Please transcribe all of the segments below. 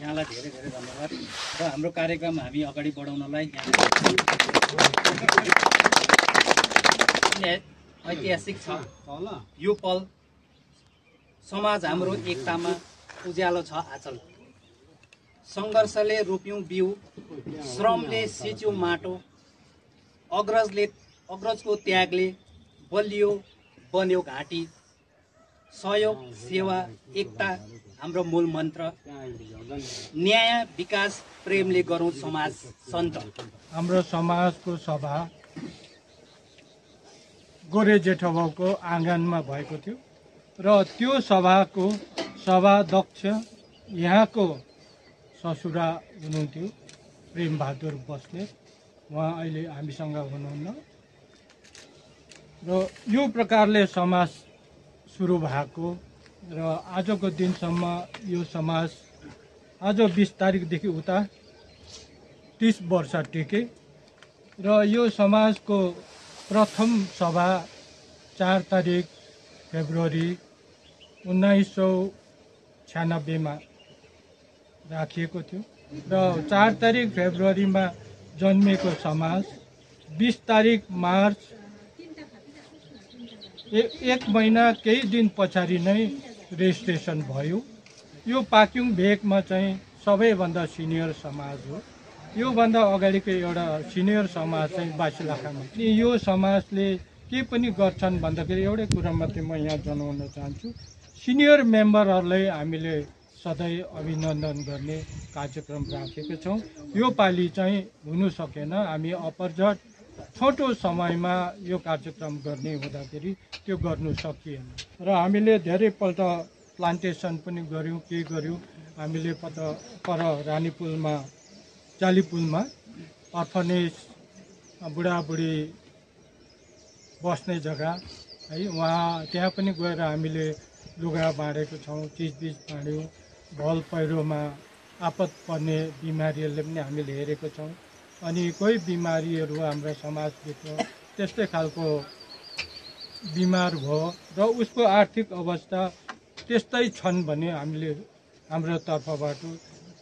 यहाँलाई धेरै धेरै धन्यवाद र हाम्रो कार्यक्रम हामी अगाडि बढाउनलाई ऐतिहासिक छ। यो पल समाज हाम्रो एकतामा उज्यालो छ आचल। सङ्घर्षले रोप्यौं बिउ, श्रमले सिच्यौं माटो, अग्रजको त्यागले बलियो बन्यो घाँटी। सहयोग, सेवा, एकता हाम्रो मूल मन्त्र। न्याय, विकास, प्रेमले गरौँ समाज सन्त। हाम्रो समाजको सभा गोरे जेठबाउको आँगनमा भएको थियो र त्यो सभाको सभाध्यक्ष यहाँको ससुरा हुनुहुन्थ्यो प्रेमबहादुर बस्नेत। उहाँ अहिले हामीसँग हुनुहुन्न र यो प्रकारले समाज सुरु भएको र आजको दिनसम्म यो समाज आज 20 तारिकदेखि उता 30 वर्ष टिके र यो समाजको प्रथम सभा 4 तारिक फेब्रुअरी 1996 मा राखिएको थियो र 4 तारिक फेब्रुअरीमा जन्मेको समाज 20 तारिक मार्च एक महिना केही दिन पछाडि नै रेजिस्ट्रेसन भयो। यो पाक्युङ भेगमा चाहिँ सबैभन्दा सिनियर समाज हो। योभन्दा अगाडिको एउटा सिनियर समाज चाहिँ बासिलाखामा। यो समाजले के पनि गर्छन् भन्दाखेरि एउटै कुरा मात्रै म यहाँ जनाउन चाहन्छु। सिनियर मेम्बरहरूलाई हामीले सधैँ अभिनन्दन गर्ने कार्यक्रम राखेका छौँ। यो पालि चाहिँ हुनु सकेन, हामी अपरझट छोटो समयमा यो कार्यक्रम गर्ने हुँदाखेरि त्यो गर्नु सकिएन र हामीले धेरैपल्ट प्लान्टेसन पनि गऱ्यौँ, के गऱ्यौँ। हामीले पर रानीपुलमा जालीपुलमा अर्फनेज बुढाबुढी बस्ने जग्गा है, वहाँ त्यहाँ पनि गएर हामीले लुगा बाँडेको छौँ, चिजबिज बाँड्यौँ। भल पहिरोमा आपत पर्ने बिमारीहरूले पनि हामीले हेरेको छौँ। अनि कोही बिमारीहरू हाम्रो समाजभित्र त्यस्तै खालको बिमार भयो र उसको आर्थिक अवस्था त्यस्तै छन् भने हामीले हाम्रो तर्फबाट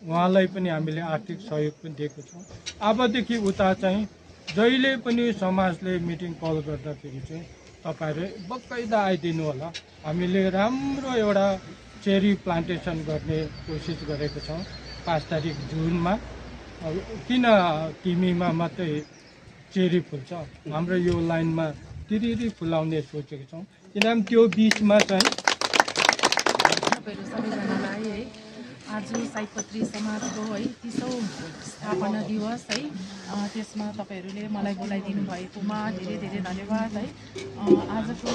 उहाँलाई पनि हामीले आर्थिक सहयोग पनि दिएको छौँ। अबदेखि उता चाहिँ जहिले पनि समाजले मिटिङ कल गर्दाखेरि चाहिँ तपाईँहरू बकाइदा आइदिनु होला। हामीले राम्रो एउटा चेरी प्लान्टेसन गर्ने कोसिस गरेको छौँ 5 तारिक जुनमा। किन तिमीमा मात्रै चेरी फुल्छ, हाम्रो यो लाइनमा तिरिरी फुलाउने सोचेको छौँ। किनभने त्यो बिचमा चाहिँ सबैजनालाई है आज सयपत्री समाजको है 30औं स्थापना दिवस है, त्यसमा तपाईँहरूले मलाई बोलाइदिनु भएकोमा धेरै धेरै धन्यवाद है। आजको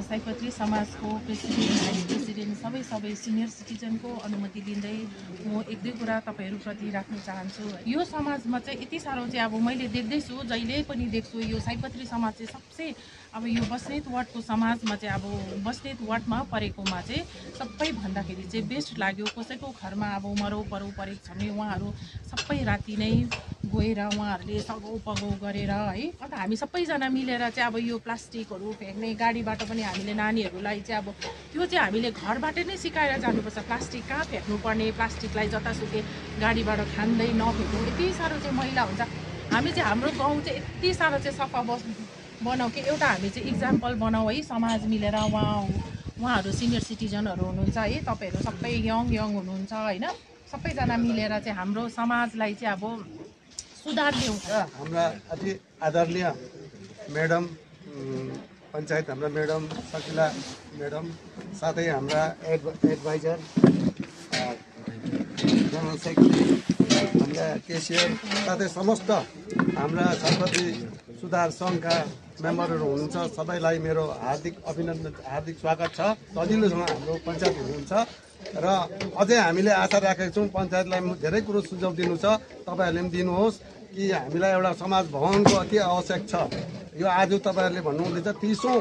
सयपत्री समाजको प्रेसिडेन्ट सबै सिनियर सिटिजनको अनुमति लिँदै म 1-2 कुरा तपाईँहरूप्रति राख्न चाहन्छु। यो समाजमा चाहिँ यति साह्रो चाहिँ अब मैले देख्दैछु, जहिले पनि देख्छु यो सयपत्री समाज चाहिँ सबसे अब यो बस्नेत वार्डको समाजमा चाहिँ अब बस्नेत वार्डमा परेकोमा चाहिँ सबै भन्दाखेरि चाहिँ बेस्ट लाग्यो। कसैको घरमा अब मरौ परौ परेको छ भने उहाँहरू सबै राति नै गएर उहाँहरूले सघाउ पगाउ गरेर है, अन्त हामी सबैजना मिलेर चाहिँ अब यो प्लास्टिकहरू फ्याँक्ने गाडीबाट पनि हामीले नानीहरूलाई चाहिँ अब त्यो चाहिँ हामीले घरबाट नै सिकाएर जानुपर्छ। प्लास्टिक कहाँ फ्याँक्नुपर्ने, प्लास्टिकलाई जतासुकै गाडीबाट खाँदै नफ्याँक्नु। यति साह्रो चाहिँ मैला हुन्छ। हामी चाहिँ हाम्रो गाउँ चाहिँ यति साह्रो चाहिँ सफा बनाऊ कि एउटा हामी चाहिँ इक्जाम्पल बनाऊ है, समाज मिलेर। उहाँहरू सिनियर सिटिजनहरू हुनुहुन्छ है, तपाईँहरू सबै यङ हुनुहुन्छ होइन, सबैजना मिलेर चाहिँ हाम्रो समाजलाई चाहिँ अब सुधार ल्याउँछ। हाम्रा अति आदरणीय म्याडम पञ्चायत, हाम्रा म्याडम सकिला म्याडम, साथै हाम्रा एडभाइजर जनरल सेक्रेटरी, हाम्रा केसियर, साथै समस्त हाम्रा सयपत्री सुधार सङ्घका मेम्बरहरू हुनुहुन्छ। सबैलाई मेरो हार्दिक अभिनन्दन, हार्दिक स्वागत छ। सजिलोसँग हाम्रो पञ्चायत हुनुहुन्छ र अझै हामीले आशा राखेका छौँ पञ्चायतलाई धेरै कुरो सुझाव दिनु छ, तपाईँहरूले पनि दिनुहोस् कि हामीलाई एउटा समाज भवनको अति आवश्यक छ। यो आज तपाईँहरूले भन्नुहुँदैछ 30औं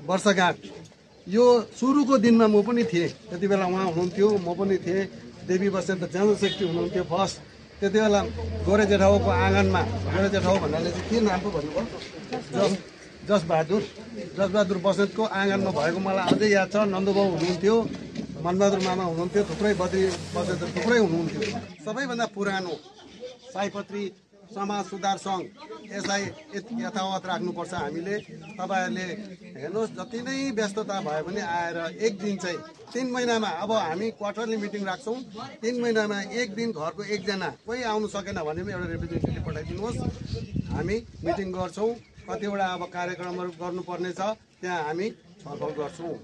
वर्षगाँठ। यो सुरुको दिनमा म पनि थिएँ, त्यति बेला उहाँ हुनुहुन्थ्यो, म पनि थिएँ। देवी बस्नेत जनरल सेक्रेटरी हुनुहुन्थ्यो फर्स्ट। त्यति बेला गोरे जेठाउको आँगनमा, गोरे जेठाउ भन्नाले चाहिँ के नाम पो भन्नुभयो, जसबहादुर बस्नेतको आँगनमा भएको मलाई अझै याद छ। नन्दुबाबु हुनुहुन्थ्यो, मनबहादुर मामा हुनुहुन्थ्यो, थुप्रै बद्री बजेटर थुप्रै हुनुहुन्थ्यो। सबैभन्दा पुरानो सयपत्री समाज सुधार सङ्घ, यसलाई यथावत राख्नुपर्छ हामीले। तपाईँहरूले हेर्नुहोस्, जति नै व्यस्तता भयो भने आएर एक दिन चाहिँ 3 महिनामा, अब हामी क्वार्टरली मिटिङ राख्छौँ, 3 महिनामा एक दिन घरको एकजना कोही आउनु सकेन भने पनि एउटा रिप्रेजेन्टेटिभ पठाइदिनुहोस्, हामी मिटिङ गर्छौँ। कतिवटा अब कार्यक्रमहरू गर्नुपर्ने छ, त्यहाँ हामी छलफल गर्छौँ।